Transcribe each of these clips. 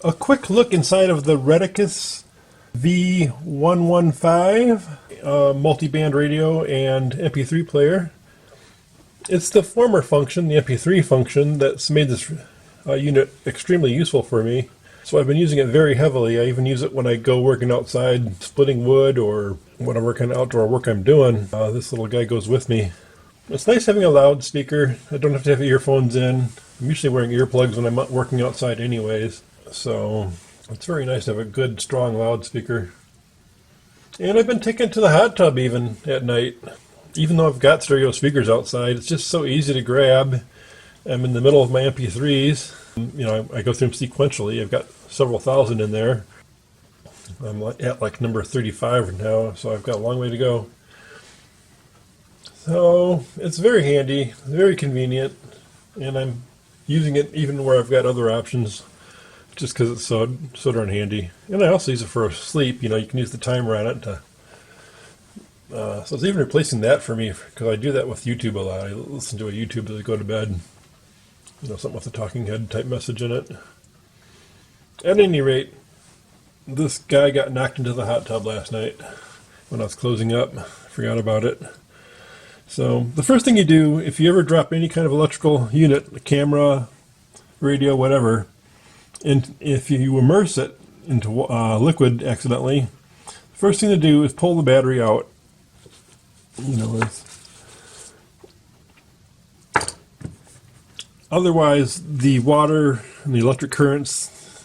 A quick look inside of the Retekess V115 multi-band radio and MP3 player. It's the former function, the MP3 function, that's made this unit extremely useful for me. So I've been using it very heavily. I even use it when I go working outside, splitting wood, or whatever kind of outdoor work I'm doing. This little guy goes with me. It's nice having a loudspeaker. I don't have to have earphones in. I'm usually wearing earplugs when I'm working outside anyways. So it's very nice to have a good, strong loudspeaker. And I've been taking it to the hot tub even at night. Even though I've got stereo speakers outside, it's just so easy to grab. I'm in the middle of my MP3s. You know, I go through them sequentially. I've got several thousand in there. I'm at like number 35 now, so I've got a long way to go. So it's very handy, very convenient, and I'm using it even where I've got other options, just because it's so darn handy. And I also use it for sleep. You know, you can use the timer on it to. So it's even replacing that for me, because I do that with YouTube a lot. I listen to a YouTube as I go to bed. You know, something with a talking head type message in it. At any rate, this guy got knocked into the hot tub last night when I was closing up. I forgot about it. So the first thing you do, if you ever drop any kind of electrical unit, a camera, radio, whatever, and if you immerse it into liquid accidentally, the first thing to do is pull the battery out. You know, otherwise the water and the electric currents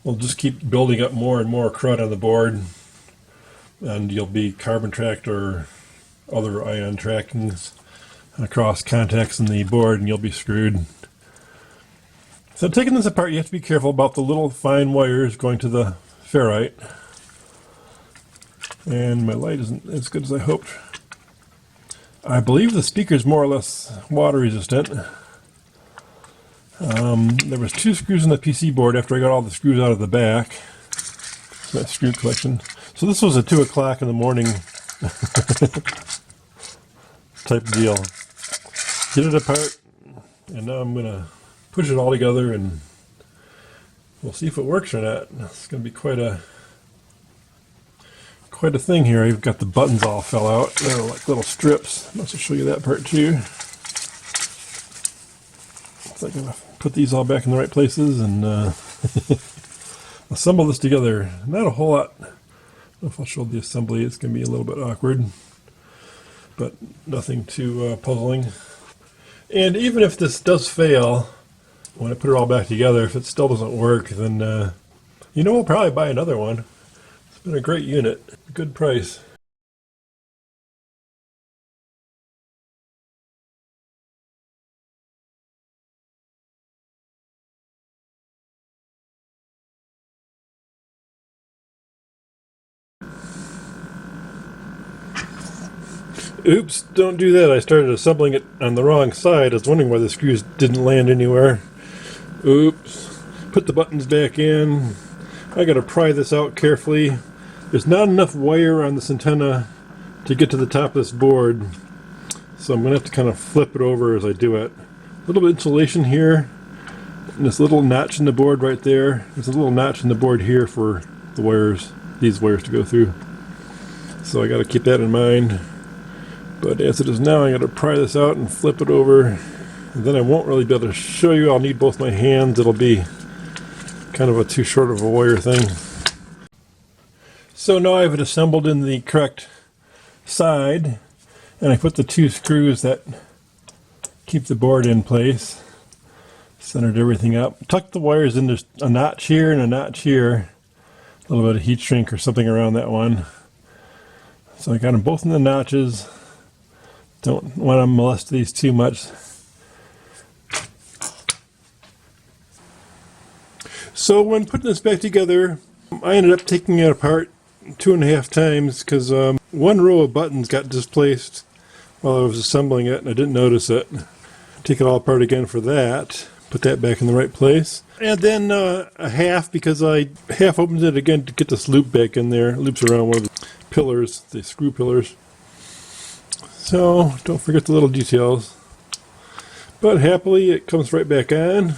will just keep building up more and more crud on the board, and you'll be carbon tracked or other ion trackings across contacts in the board, and you'll be screwed. So taking this apart, you have to be careful about the little fine wires going to the ferrite. And my light isn't as good as I hoped. I believe the speaker is more or less water resistant. There was 2 screws in the PC board after I got all the screws out of the back. That screw collection. So this was a 2 o'clock in the morning type deal. Get it apart, and now I'm going to push it all together, and we'll see if it works or not. It's going to be quite a thing here. I've got the buttons all fell out. They're like little strips. I must show you that part too. So I'm going to put these all back in the right places and assemble this together. Not a whole lot. I don't know if I'll show the assembly. It's going to be a little bit awkward, but nothing too puzzling. And even if this does fail, when I put it all back together, if it still doesn't work, then you know, we'll probably buy another one. It's been a great unit, good price. Oops, don't do that. I started assembling it on the wrong side. I was wondering why the screws didn't land anywhere. Oops. Put the buttons back in. I gotta pry this out carefully. There's not enough wire on this antenna to get to the top of this board, so I'm gonna have to kind of flip it over as I do it. A little bit of insulation here, and this little notch in the board right there. There's a little notch in the board here for the wires, these wires to go through. So I gotta keep that in mind. But as it is now, I got to pry this out and flip it over. And then I won't really be able to show you. I'll need both my hands. It'll be kind of a too short of a wire thing. So now I have it assembled in the correct side. And I put the 2 screws that keep the board in place. Centered everything up. Tucked the wires in. There's a notch here and a notch here. A little bit of heat shrink or something around that one. So I got them both in the notches. Don't want to molest these too much. So when putting this back together, I ended up taking it apart 2.5 times because 1 row of buttons got displaced while I was assembling it, and I didn't notice it. Take it all apart again for that. Put that back in the right place. And then a half, because I half opened it again to get this loop back in there. It loops around one of the pillars, the screw pillars. So don't forget the little details. But happily it comes right back on.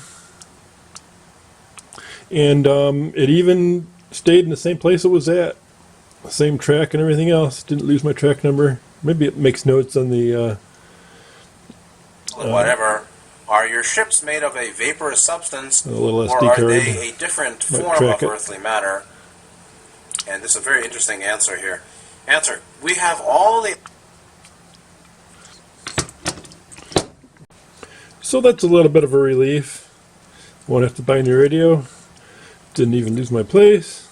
And it even stayed in the same place it was at. Same track and everything else. Didn't lose my track number. Maybe it makes notes on the... whatever. Are your ships made of a vaporous substance, a little or SD are card. they a different Might form track of it. earthly matter? And this is a very interesting answer here. Answer. We have all the... So that's a little bit of a relief. Won't have to buy a new radio. Didn't even lose my place.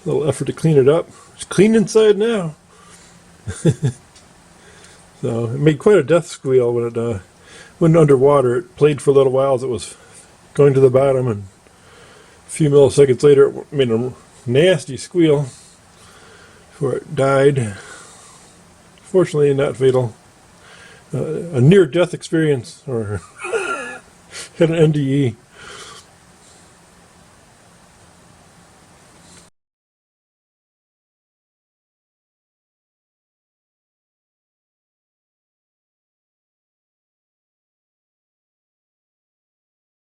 A little effort to clean it up. It's clean inside now. So it made quite a death squeal when it went underwater. It played for a little while as it was going to the bottom, and a few milliseconds later it made a nasty squeal before it died. Fortunately, not fatal. A near-death experience, or had an NDE.